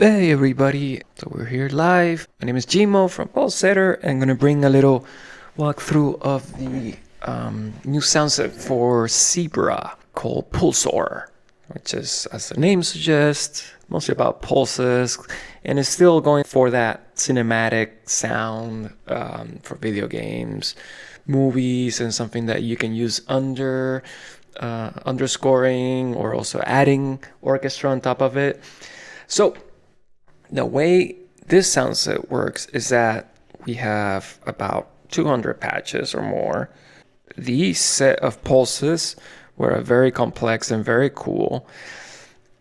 Hey everybody, so we're here live. My name is Jimo from Pulsesetter, and I'm going to bring a little walkthrough of the new soundset for Zebra called Pulsor, which is, as the name suggests, mostly about pulses, and is still going for that cinematic sound for video games, movies, and something that you can use underscoring or also adding orchestra on top of it. So the way this soundset works is that we have about 200 patches or more. These set of pulses were very complex and very cool.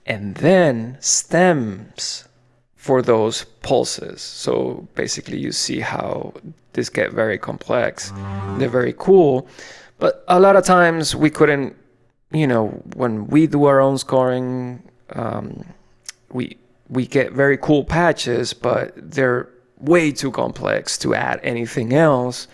And then stems for those pulses. So basically you see how this get very complex. They're very cool. But a lot of times we couldn't, when we do our own scoring, we get very cool patches, but they're way too complex to add anything else,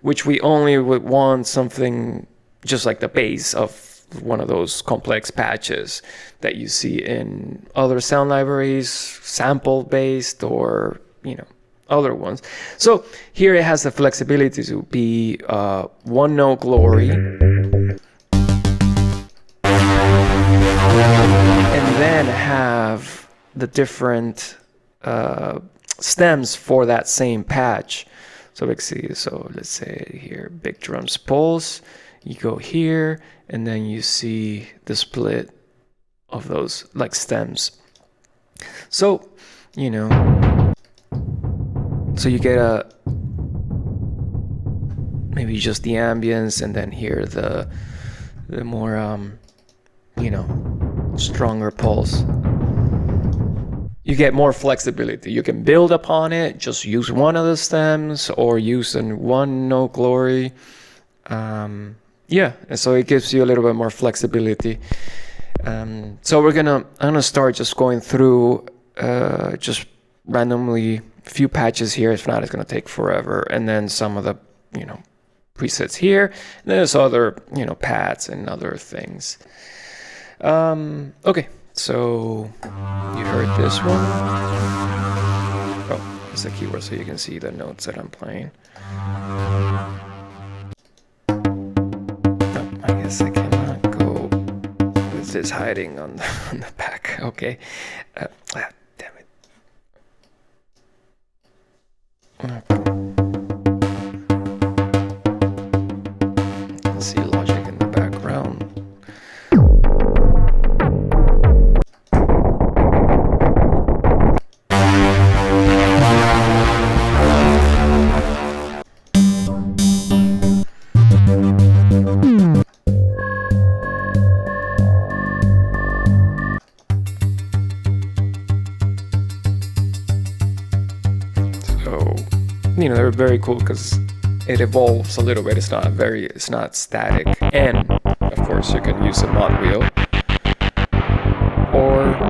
which we only would want something just like the base of one of those complex patches that you see in other sound libraries, sample based or, other ones. So here it has the flexibility to be one note glory, and then have the different stems for that same patch. So let's say here, big drums pulse, you go here, and then you see the split of those like stems. So, so you get maybe just the ambience, and then here the more, stronger pulse. You get more flexibility. You can build upon it, just use one of the stems or use one note glory. And so it gives you a little bit more flexibility. So I'm gonna start just going through just randomly a few patches here. If not, it's gonna take forever. And then some of the presets here. And there's other pads and other things. Okay. So you heard this one. Oh, it's a keyword so you can see the notes that I'm playing. Oh, I guess I cannot go with this hiding on the back. Okay. Damn it. Okay. Let's see logic in the background. They're very cool because it evolves a little bit. It's not static. And of course you can use a mod wheel, or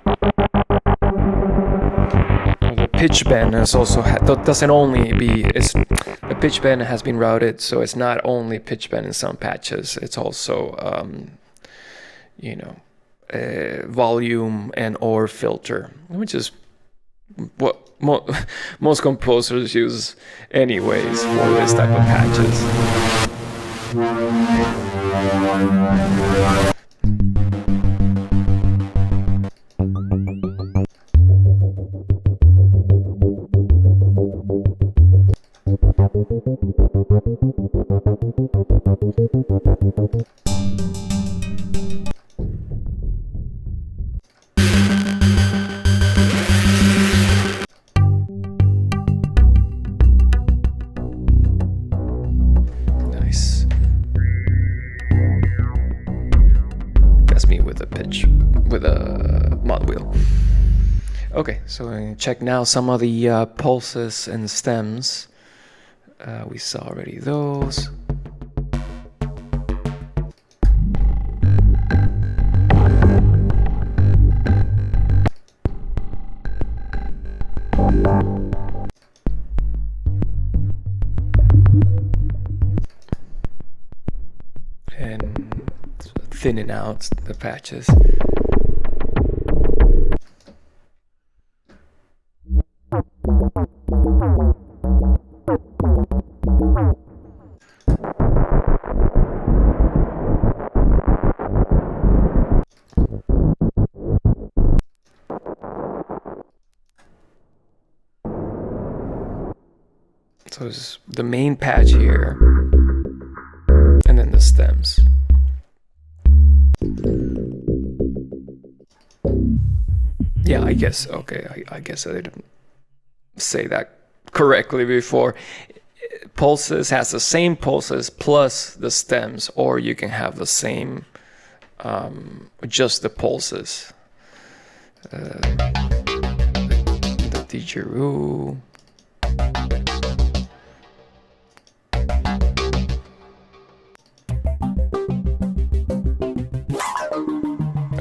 the pitch bend is also doesn't only be the pitch bend has been routed, so it's not only pitch bend in some patches. It's also volume and or filter, which is what most composers use anyways for this type of patches. With a mod wheel. Okay, so we're gonna check now some of the pulses and stems. We saw already those. And thinning out the patches. So it's the main patch here, and then the stems. Yeah, I guess, okay, I guess I didn't say that correctly before. Pulses has the same pulses plus the stems, or you can have the same, just the pulses. The didgeridoo.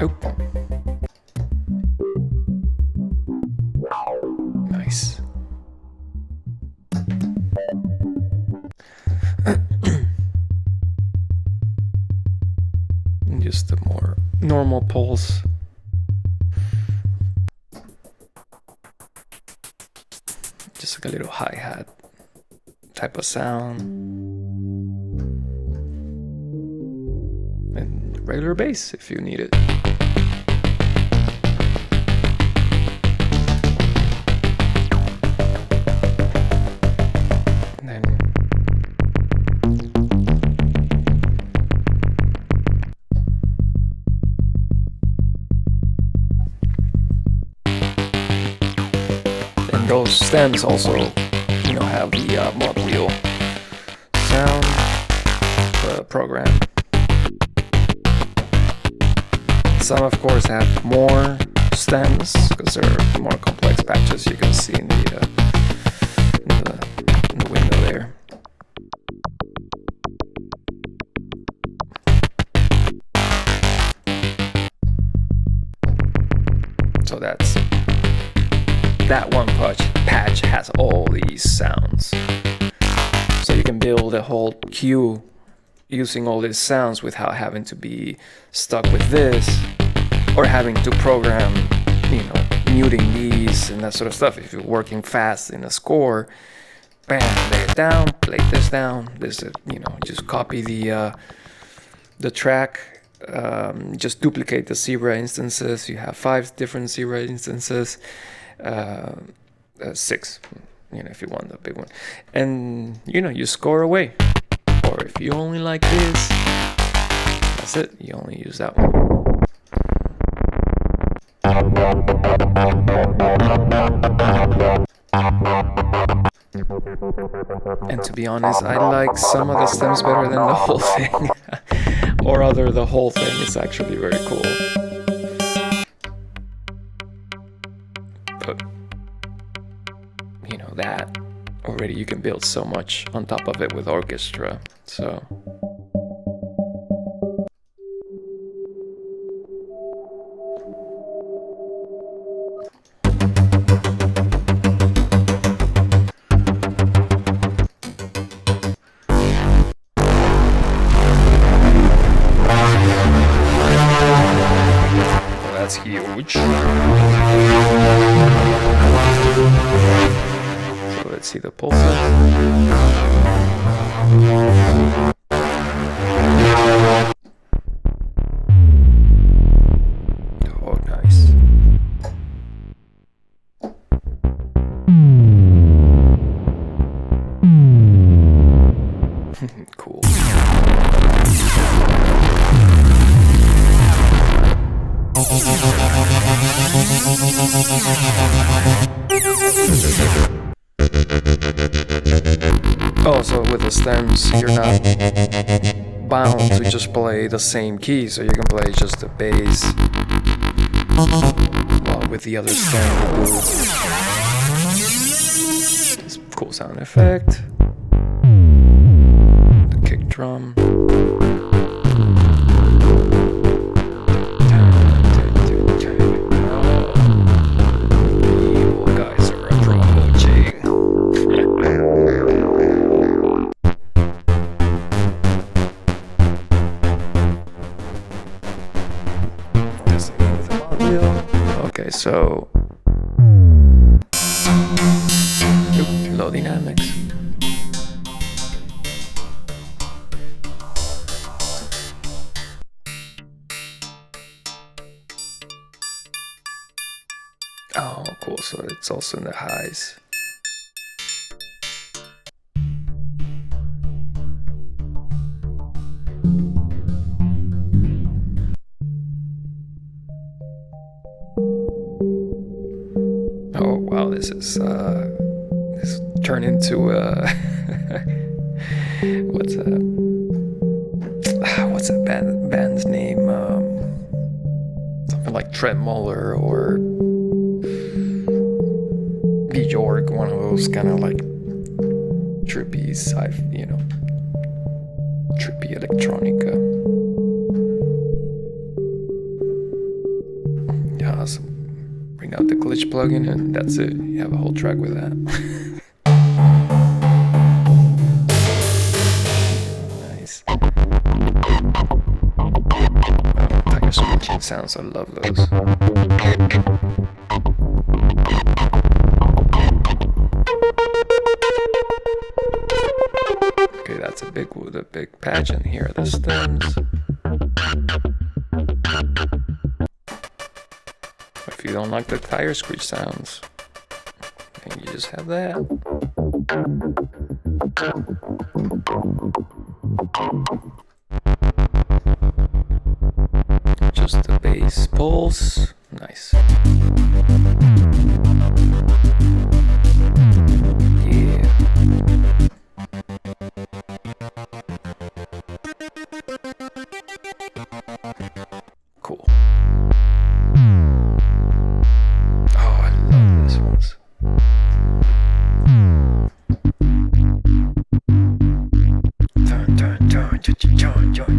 Oh. Nice. Just a more normal pulse. Just like a little hi-hat type of sound. And regular bass if you need it. And then those stems also, you know, have the mod wheel sound program. Some, of course, have more stems because they're more complex patches. You can see in the window there. So that's. That one patch has all these sounds. So you can build a whole cue using all these sounds without having to be stuck with this or having to program, you know, muting these and that sort of stuff. If you're working fast in a score, bam, lay it down, play this down. This, you know, just copy the track. Just duplicate the zebra instances. You have 5 different zebra instances. 6, you know, if you want the big one, and you know, you score away. Or if you only like this, that's it, you only use that one. And to be honest, I like some of the stems better than the whole thing. Or rather, the whole thing is actually very cool. But you know, that already you can build so much on top of it with orchestra. So well, that's huge. So let's see the pulses. Oh, nice. Cool. Also, with the stems, you're not bound to just play the same key, so you can play just the bass while with the other stem. It's a cool sound effect. The kick drum. Okay, so low dynamics. Oh, cool. So it's also in the highs. this is this turned into what's that band's name? Something like Trent Muller or Bjork, one of those kind of like trippy trippy electronica. Yeah, so bring out the glitch plugin and that's it. You have a whole track with that. Nice. Tire switching sounds, I love those. Okay, that's a big pageant here. The stems. If you don't like the tire screech sounds, then you just have that. Just the bass pulse. Nice. Yeah. Cool. Oh, I love this ones.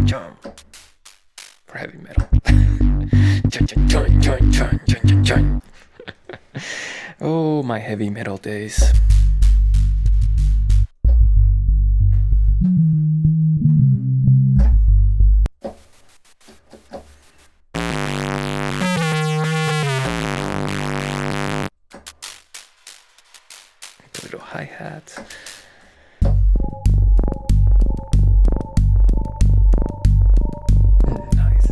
Jump. For heavy metal. Oh, my heavy metal days. A little hi-hat. Nice.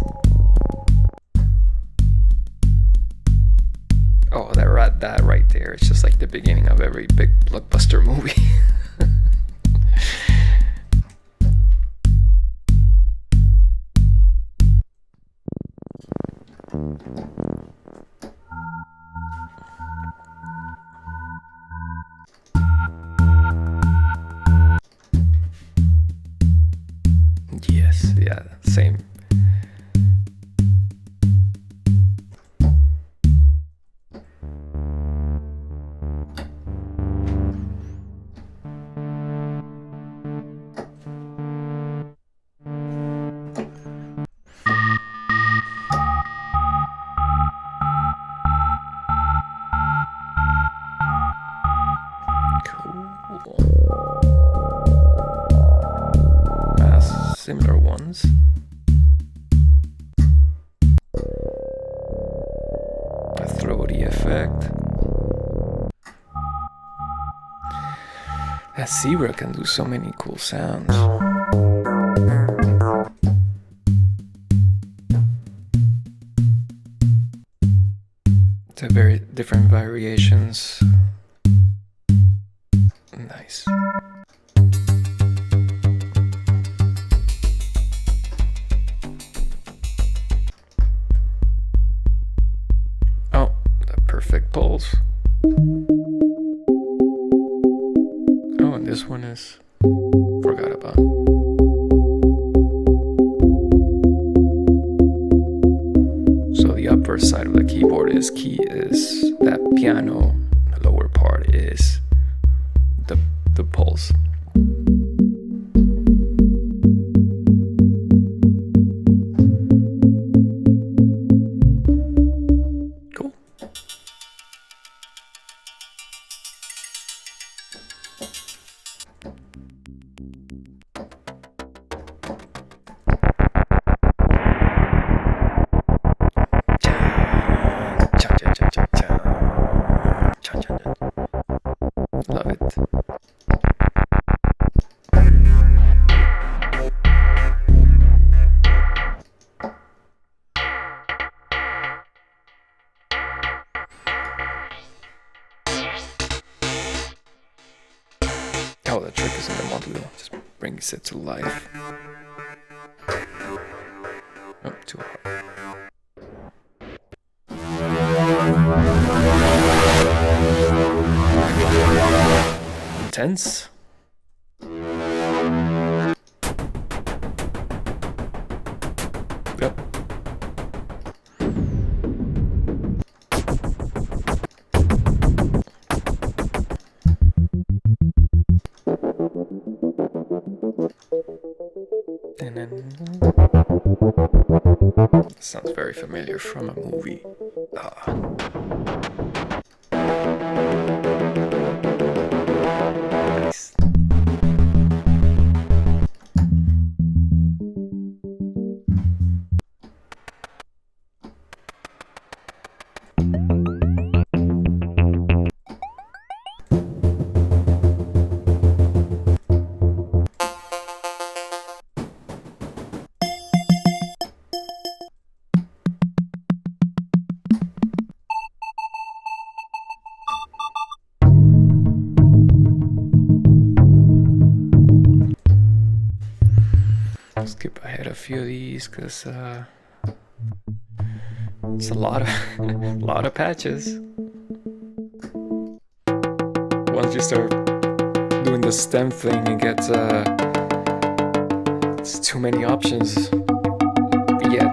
Oh, that right there. It's just like the beginning of every big blockbuster movie. Yes, yeah, same. Similar ones. A throaty effect. That zebra can do so many cool sounds. The very different variations. Nice. Perfect pulse. Oh, and this one is forgot about. So the upper side of the keyboard is that piano. The lower part is the pulse. Love it. Oh, the trick is in the module. Just brings it to life. Oh, too hard. intense. Yep. Sounds very familiar from a movie. Nice. Skip ahead a few of these because it's a lot of patches. Once you start doing the stem thing, it gets it's too many options. Yet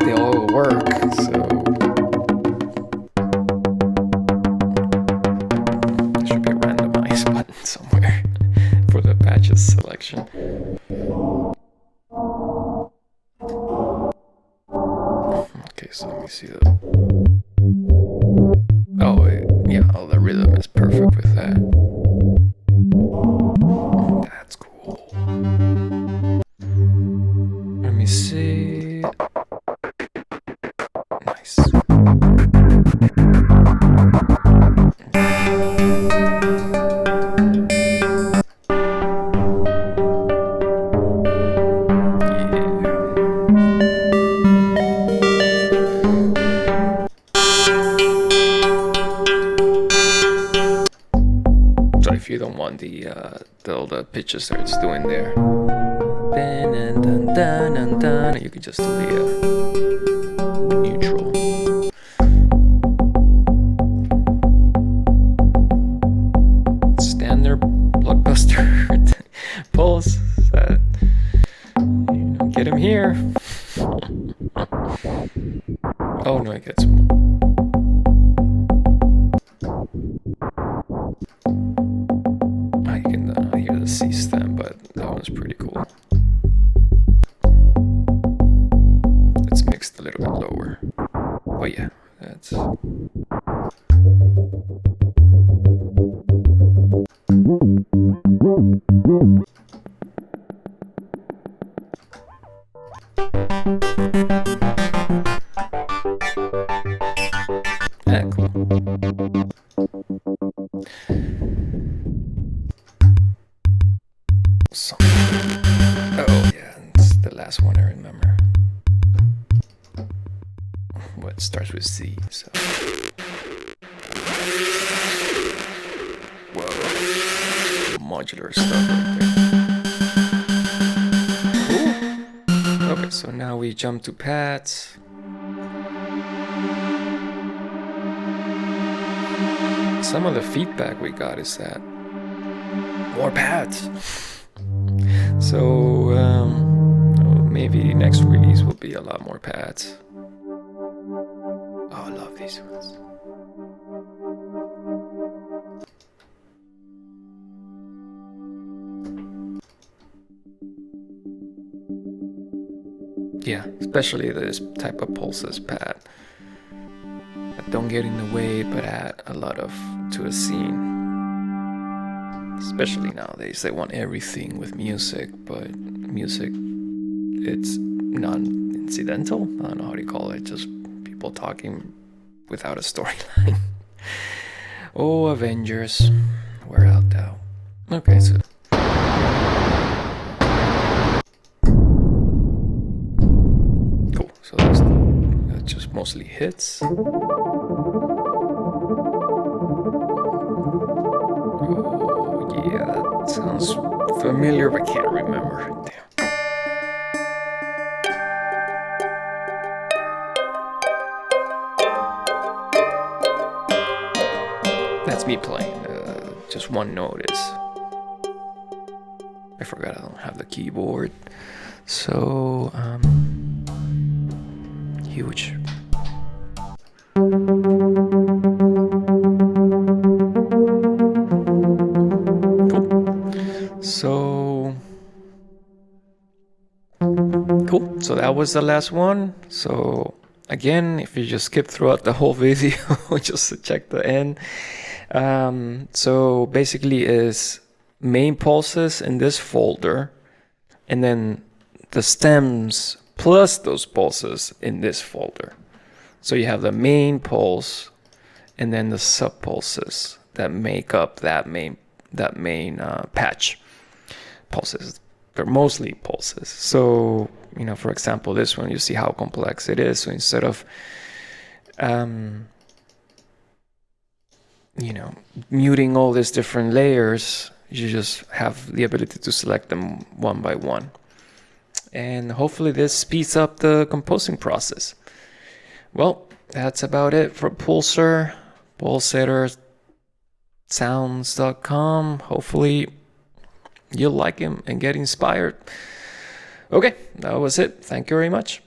they all work, so there should be a randomize button somewhere for the patches selection. Okay, so let me see the. Oh, yeah, oh, the rhythm is perfect with that. That's cool. Let me see. Nice. If you don't want all the pitches that it's doing there, you can just do the neutral. Standard blockbuster pulse. Get him here. Oh no, it gets more. C stem, but that one's pretty cool. It's mixed a little bit lower. Oh yeah, that's. Yeah, cool. Oh yeah, it's the last one I remember. Well, it starts with C, so. Whoa, modular stuff right there. Cool. Okay, so now we jump to pads. Some of the feedback we got is that more pads. So maybe next release will be a lot more pads. Oh, I love these ones. Yeah, especially this type of pulses pad that don't get in the way but add a lot to a scene. Especially nowadays, they want everything with music, but music, it's non-incidental. I don't know how to call it, just people talking without a storyline. Oh, Avengers, where art thou? Okay, so. Cool, so that's just mostly hits. Yeah, that sounds familiar, but can't remember. Damn. That's me playing. just one notice. I forgot I don't have the keyboard. So huge. So cool. So that was the last one. So again, if you just skip throughout the whole video just to check the end. So basically is main pulses in this folder, and then the stems plus those pulses in this folder. So you have the main pulse and then the sub pulses that make up that main patch. Pulses, they're mostly pulses. So, you know, for example, this one, you see how complex it is. So instead of you know, muting all these different layers, you just have the ability to select them one by one. And hopefully this speeds up the composing process. Well, that's about it for Pulsor, Pulsesetter, sounds.com. Hopefully you'll like him and get inspired. Okay, that was it. Thank you very much.